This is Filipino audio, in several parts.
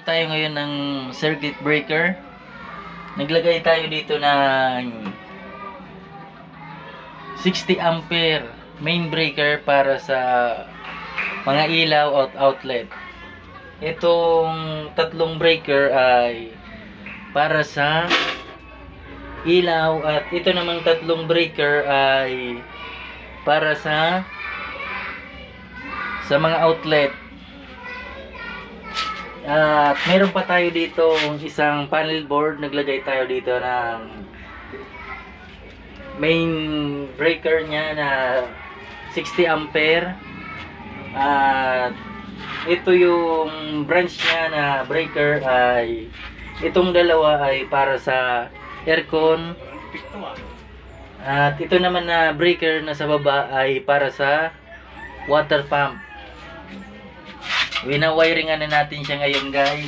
tayo ngayon ng circuit breaker. Naglagay tayo dito ng 60 ampere main breaker para sa mga ilaw at outlet. Itong tatlong breaker ay para sa ilaw at ito namang tatlong breaker ay para sa mga outlet. At meron pa tayo dito isang panel board. Naglagay tayo dito ng main breaker nya na 60 ampere. At ito yung branch nya na breaker ay itong dalawa ay para sa aircon. At ito naman na breaker na sa baba ay para sa water pump. Wina-wiringan na natin siya ngayon, guys.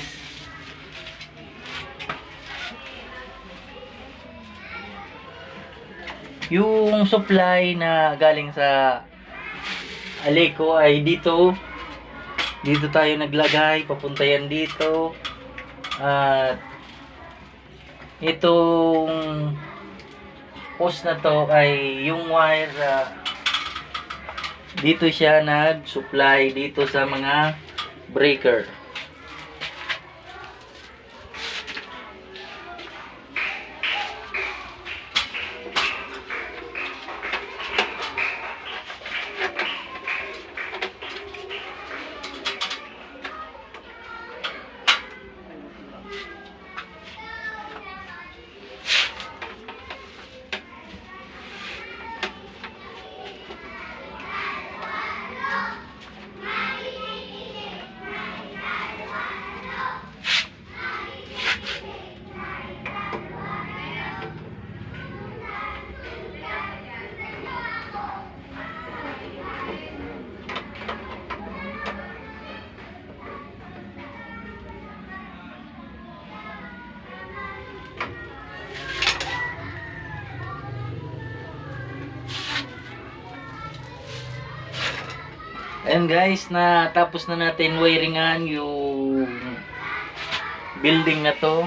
Yung supply na galing sa Aleco ay dito tayo naglagay, papunta yan dito. At itong post na to ay yung wire, dito siya nag-supply dito sa mga breaker. Ayan guys, na tapos na natin wiringan yung building na to.